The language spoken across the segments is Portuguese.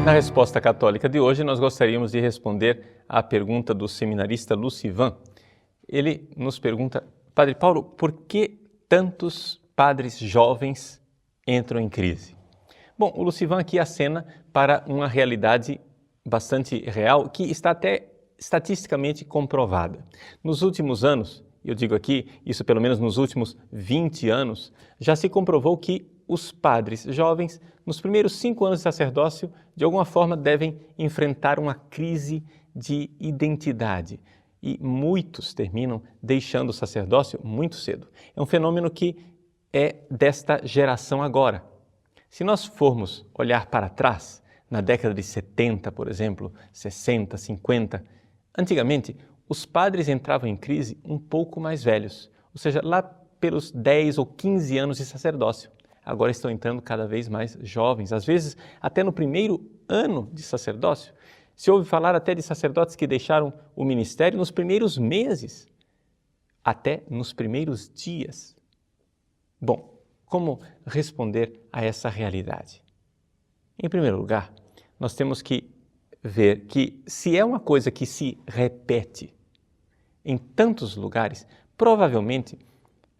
Na resposta católica de hoje, nós gostaríamos de responder à pergunta do seminarista Lucivan. Ele nos pergunta: Padre Paulo, por que tantos padres jovens entram em crise? Bom, o Lucivan aqui acena para uma realidade bastante real que está até estatisticamente comprovada. Nos últimos anos, eu digo aqui, isso pelo menos nos últimos 20 anos, já se comprovou que os padres jovens, nos primeiros 5 anos de sacerdócio, de alguma forma devem enfrentar uma crise de identidade. E muitos terminam deixando o sacerdócio muito cedo. É um fenômeno que é desta geração agora. Se nós formos olhar para trás, na década de 70, por exemplo, 60, 50, antigamente os padres entravam em crise um pouco mais velhos, ou seja, lá pelos 10 ou 15 anos de sacerdócio. Agora estão entrando cada vez mais jovens, às vezes até no primeiro ano de sacerdócio. Se ouve falar até de sacerdotes que deixaram o ministério nos primeiros meses, até nos primeiros dias. Bom, como responder a essa realidade? Em primeiro lugar, nós temos que ver que se é uma coisa que se repete em tantos lugares, provavelmente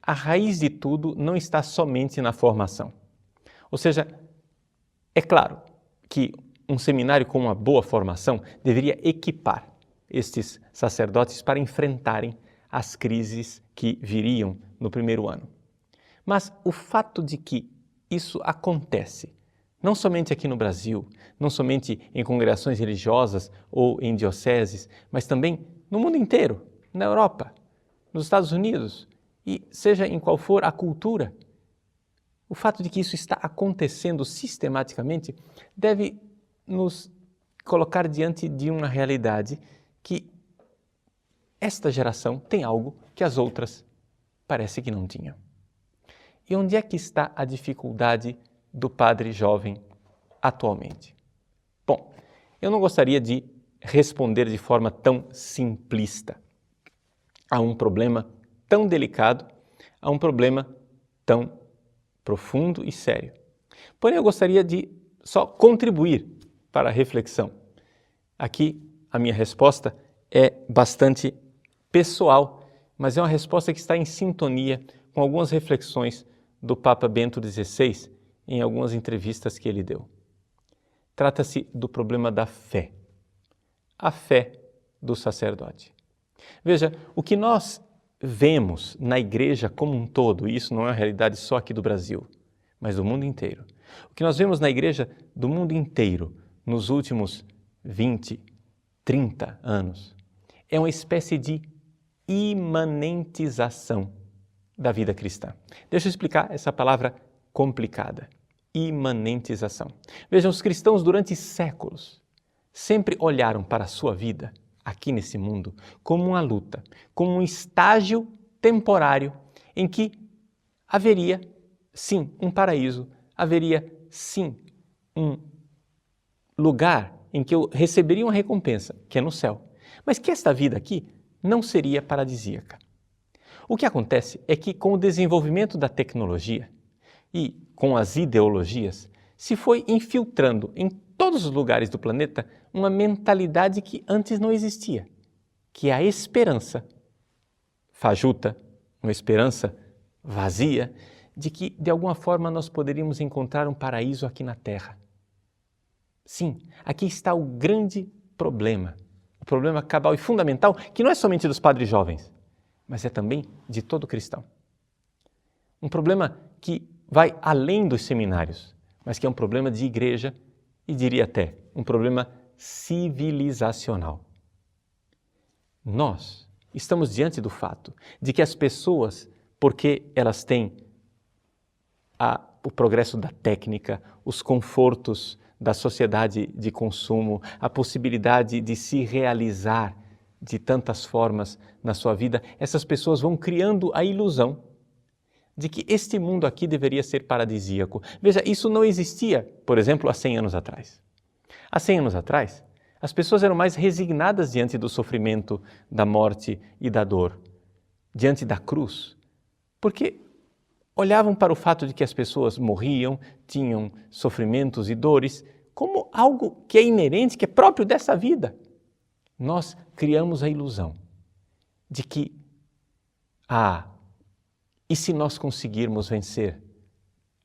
a raiz de tudo não está somente na formação. Ou seja, é claro que um seminário com uma boa formação deveria equipar estes sacerdotes para enfrentarem as crises que viriam no primeiro ano. Mas o fato de que isso acontece, não somente aqui no Brasil, não somente em congregações religiosas ou em dioceses, mas também no mundo inteiro, na Europa, nos Estados Unidos, e seja em qual for a cultura, o fato de que isso está acontecendo sistematicamente deve nos colocar diante de uma realidade que esta geração tem algo que as outras parece que não tinham. E onde é que está a dificuldade do padre jovem atualmente? Bom, eu não gostaria de responder de forma tão simplista a um problema tão delicado, a um problema tão profundo e sério. Porém, eu gostaria de só contribuir para a reflexão. Aqui, a minha resposta é bastante pessoal, mas é uma resposta que está em sintonia com algumas reflexões do Papa Bento XVI em algumas entrevistas que ele deu. Trata-se do problema da fé, a fé do sacerdote. Veja, o que nós vemos na igreja como um todo, e isso não é uma realidade só aqui do Brasil, mas do mundo inteiro. O que nós vemos na igreja do mundo inteiro nos últimos 20, 30 anos é uma espécie de imanentização da vida cristã. Deixa eu explicar essa palavra complicada, imanentização. Vejam, os cristãos durante séculos sempre olharam para a sua vida aqui nesse mundo como uma luta, como um estágio temporário em que haveria, sim, um paraíso, haveria, sim, um lugar em que eu receberia uma recompensa, que é no céu, mas que esta vida aqui não seria paradisíaca. O que acontece é que com o desenvolvimento da tecnologia e com as ideologias, se foi infiltrando em todos os lugares do planeta uma mentalidade que antes não existia, que é a esperança fajuta, uma esperança vazia, de que de alguma forma nós poderíamos encontrar um paraíso aqui na Terra. Sim, aqui está o grande problema, o problema cabal e fundamental, que não é somente dos padres jovens, mas é também de todo cristão. Um problema que vai além dos seminários, mas que é um problema de igreja e diria até um problema civilizacional. Nós estamos diante do fato de que as pessoas, porque elas têm o progresso da técnica, os confortos da sociedade de consumo, a possibilidade de se realizar de tantas formas na sua vida, essas pessoas vão criando a ilusão de que este mundo aqui deveria ser paradisíaco. Veja, isso não existia, por exemplo, há 100 anos atrás. Há 100 anos atrás, as pessoas eram mais resignadas diante do sofrimento, da morte e da dor, diante da cruz, porque olhavam para o fato de que as pessoas morriam, tinham sofrimentos e dores, como algo que é inerente, que é próprio dessa vida, nós criamos a ilusão de que, e se nós conseguirmos vencer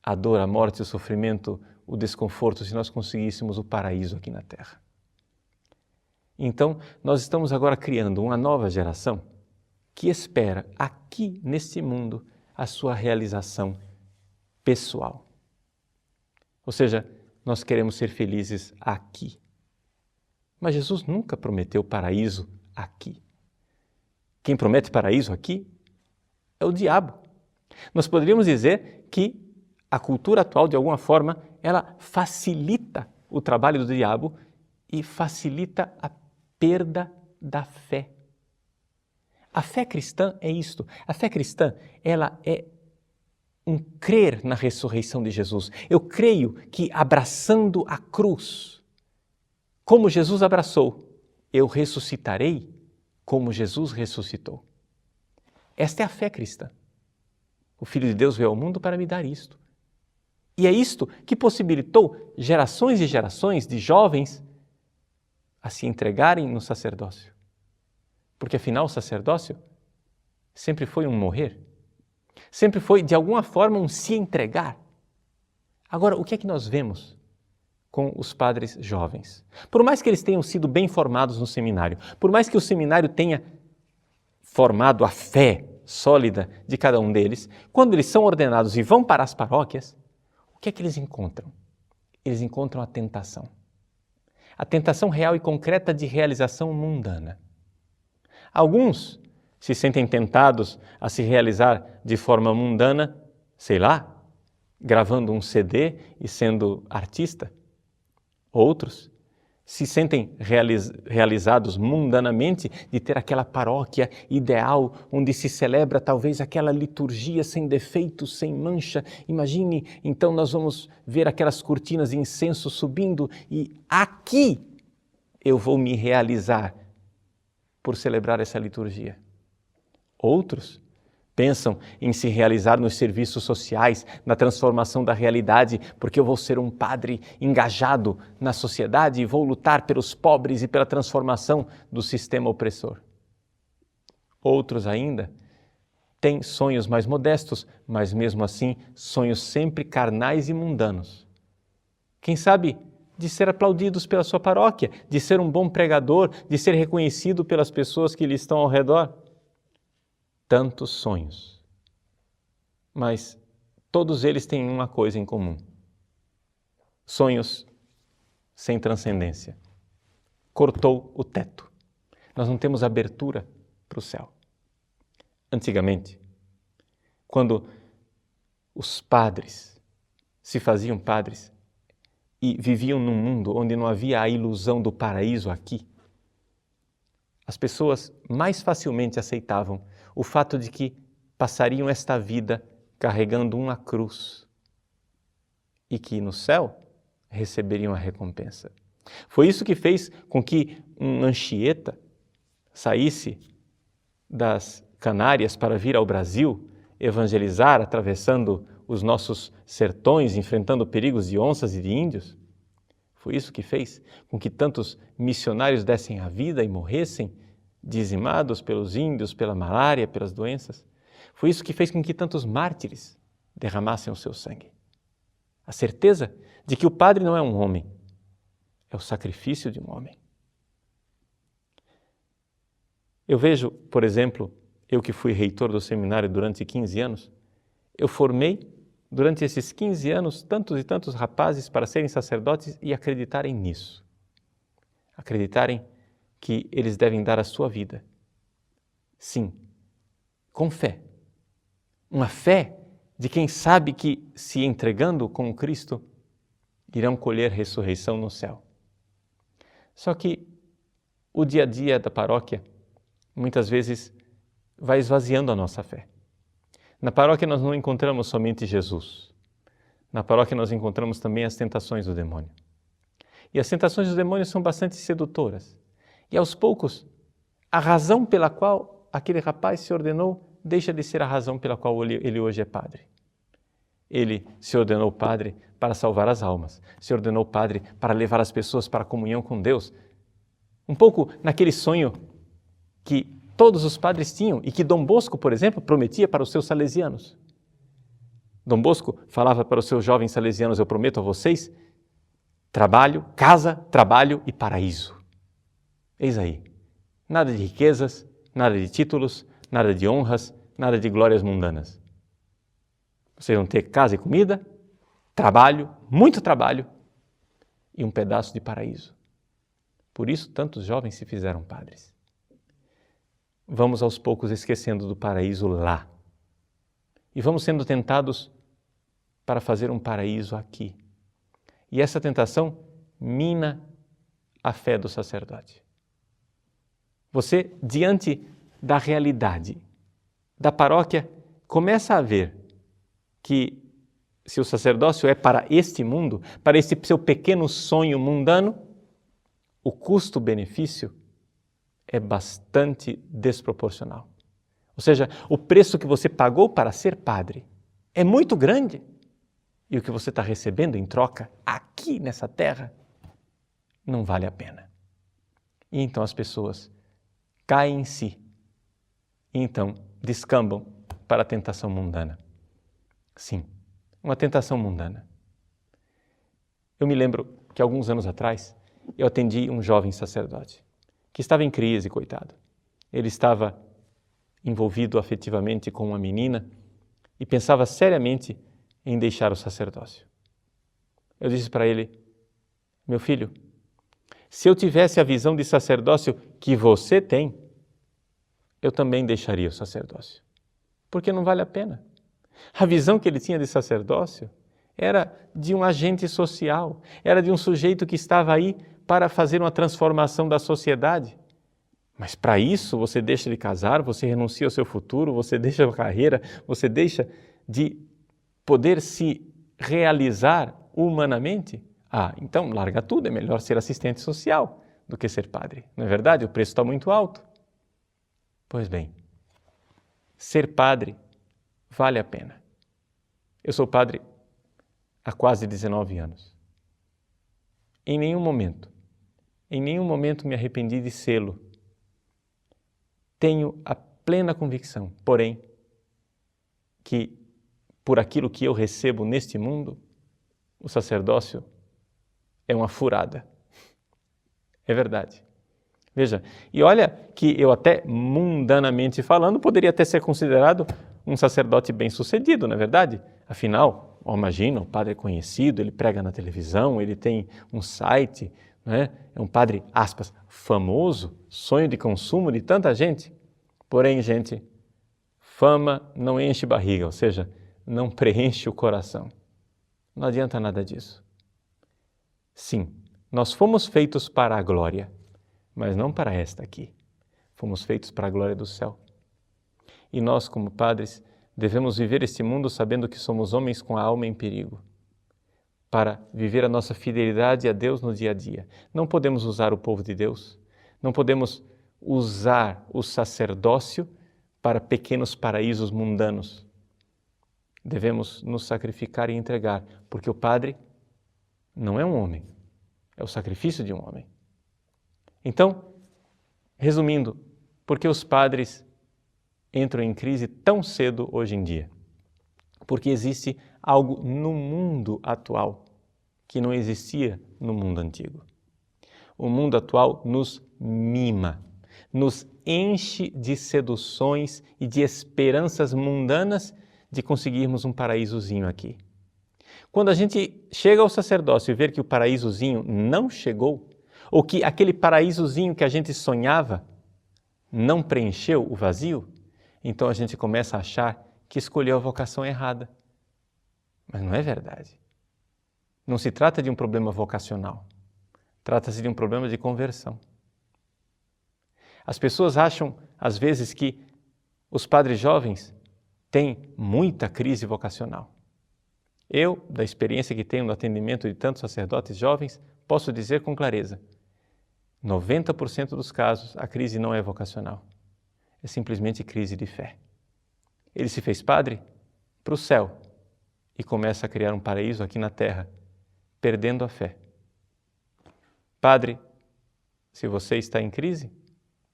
a dor, a morte, o sofrimento, o desconforto, se nós conseguíssemos o paraíso aqui na Terra? Então, nós estamos agora criando uma nova geração que espera aqui neste mundo a sua realização pessoal. Ou seja, nós queremos ser felizes aqui. Mas Jesus nunca prometeu paraíso aqui. Quem promete paraíso aqui é o diabo. Nós poderíamos dizer que a cultura atual, de alguma forma, ela facilita o trabalho do diabo e facilita a perda da fé. A fé cristã é isto. A fé cristã, ela é um crer na ressurreição de Jesus. Eu creio que abraçando a cruz, como Jesus abraçou, eu ressuscitarei como Jesus ressuscitou. Esta é a fé cristã. O Filho de Deus veio ao mundo para me dar isto. E é isto que possibilitou gerações e gerações de jovens a se entregarem no sacerdócio. Porque afinal o sacerdócio sempre foi um morrer. Sempre foi, de alguma forma, um se entregar. Agora, o que é que nós vemos com os padres jovens? Por mais que eles tenham sido bem formados no seminário, por mais que o seminário tenha formado a fé sólida de cada um deles, quando eles são ordenados e vão para as paróquias, o que é que eles encontram? Eles encontram a tentação. A tentação real e concreta de realização mundana. Alguns se sentem tentados a se realizar de forma mundana, sei lá, gravando um CD e sendo artista. Outros se sentem realizados mundanamente de ter aquela paróquia ideal onde se celebra talvez aquela liturgia sem defeitos, sem mancha. Imagine, então nós vamos ver aquelas cortinas de incenso subindo e aqui eu vou me realizar por celebrar essa liturgia. Outros pensam em se realizar nos serviços sociais, na transformação da realidade, porque eu vou ser um padre engajado na sociedade e vou lutar pelos pobres e pela transformação do sistema opressor. Outros ainda têm sonhos mais modestos, mas mesmo assim sonhos sempre carnais e mundanos. Quem sabe de ser aplaudidos pela sua paróquia, de ser um bom pregador, de ser reconhecido pelas pessoas que lhe estão ao redor. Tantos sonhos, mas todos eles têm uma coisa em comum: sonhos sem transcendência. Cortou o teto. Nós não temos abertura para o céu. Antigamente, quando os padres se faziam padres e viviam num mundo onde não havia a ilusão do paraíso aqui, as pessoas mais facilmente aceitavam o fato de que passariam esta vida carregando uma cruz e que no céu receberiam a recompensa. Foi isso que fez com que um Anchieta saísse das Canárias para vir ao Brasil, evangelizar, atravessando os nossos sertões, enfrentando perigos de onças e de índios. Foi isso que fez com que tantos missionários dessem a vida e morressem dizimados pelos índios, pela malária, pelas doenças. Foi isso que fez com que tantos mártires derramassem o seu sangue. A certeza de que o padre não é um homem, é o sacrifício de um homem. Eu vejo, por exemplo, eu que fui reitor do seminário durante 15 anos, eu formei durante esses 15 anos tantos e tantos rapazes para serem sacerdotes e acreditarem nisso. Acreditarem que eles devem dar a sua vida. Sim, com fé. Uma fé de quem sabe que, se entregando com Cristo, irão colher ressurreição no céu. Só que o dia a dia da paróquia, muitas vezes, vai esvaziando a nossa fé. Na paróquia nós não encontramos somente Jesus. Na paróquia nós encontramos também as tentações do demônio. E as tentações do demônio são bastante sedutoras. E aos poucos, a razão pela qual aquele rapaz se ordenou deixa de ser a razão pela qual ele hoje é padre. Ele se ordenou padre para salvar as almas, se ordenou padre para levar as pessoas para a comunhão com Deus. Um pouco naquele sonho que todos os padres tinham e que Dom Bosco, por exemplo, prometia para os seus salesianos. Dom Bosco falava para os seus jovens salesianos: eu prometo a vocês trabalho, casa, trabalho e paraíso. Eis aí, nada de riquezas, nada de títulos, nada de honras, nada de glórias mundanas. Vocês vão ter casa e comida, trabalho, muito trabalho e um pedaço de paraíso. Por isso, tantos jovens se fizeram padres. Vamos aos poucos esquecendo do paraíso lá. E vamos sendo tentados para fazer um paraíso aqui. E essa tentação mina a fé do sacerdote. Você, diante da realidade da paróquia, começa a ver que se o sacerdócio é para este mundo, para este seu pequeno sonho mundano, o custo-benefício é bastante desproporcional. Ou seja, o preço que você pagou para ser padre é muito grande e o que você está recebendo em troca aqui nessa terra não vale a pena. E então as pessoas caem em si e então descambam para a tentação mundana. Sim, uma tentação mundana. Eu me lembro que alguns anos atrás eu atendi um jovem sacerdote que estava em crise, coitado. Ele estava envolvido afetivamente com uma menina e pensava seriamente em deixar o sacerdócio. Eu disse para ele: meu filho, se eu tivesse a visão de sacerdócio que você tem, eu também deixaria o sacerdócio, porque não vale a pena. A visão que ele tinha de sacerdócio era de um agente social, era de um sujeito que estava aí para fazer uma transformação da sociedade. Mas para isso você deixa de casar, você renuncia ao seu futuro, você deixa a carreira, você deixa de poder se realizar humanamente? Ah, então larga tudo, é melhor ser assistente social do que ser padre. Não é verdade? O preço está muito alto. Pois bem, ser padre vale a pena. Eu sou padre há quase 19 anos. Em nenhum momento me arrependi de sê-lo. Tenho a plena convicção, porém, que por aquilo que eu recebo neste mundo, o sacerdócio é uma furada. É verdade. Veja, e olha que eu até mundanamente falando, poderia até ser considerado um sacerdote bem-sucedido, não é verdade? Afinal, imagina, o padre é conhecido, ele prega na televisão, ele tem um site, né? É um padre, aspas, famoso, sonho de consumo de tanta gente. Porém, gente, fama não enche barriga, ou seja, não preenche o coração. Não adianta nada disso. Sim, nós fomos feitos para a glória, mas não para esta aqui. Fomos feitos para a glória do céu. E nós, como padres, devemos viver este mundo sabendo que somos homens com a alma em perigo, para viver a nossa fidelidade a Deus no dia a dia. Não podemos usar o povo de Deus, não podemos usar o sacerdócio para pequenos paraísos mundanos. Devemos nos sacrificar e entregar, porque o padre não é um homem, é o sacrifício de um homem. Então, resumindo, por que os padres entram em crise tão cedo hoje em dia? Porque existe algo no mundo atual que não existia no mundo antigo. O mundo atual nos mima, nos enche de seduções e de esperanças mundanas de conseguirmos um paraísozinho aqui. Quando a gente chega ao sacerdócio e vê que o paraísozinho não chegou, ou que aquele paraísozinho que a gente sonhava não preencheu o vazio, então a gente começa a achar que escolheu a vocação errada. Mas não é verdade. Não se trata de um problema vocacional. Trata-se de um problema de conversão. As pessoas acham, às vezes, que os padres jovens têm muita crise vocacional. Eu, da experiência que tenho no atendimento de tantos sacerdotes jovens, posso dizer com clareza, 90% dos casos a crise não é vocacional. É simplesmente crise de fé. Ele se fez padre para o céu e começa a criar um paraíso aqui na terra, perdendo a fé. Padre, se você está em crise,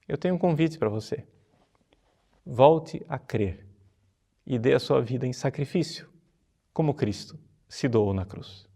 eu tenho um convite para você. Volte a crer e dê a sua vida em sacrifício, como Cristo se doou na cruz.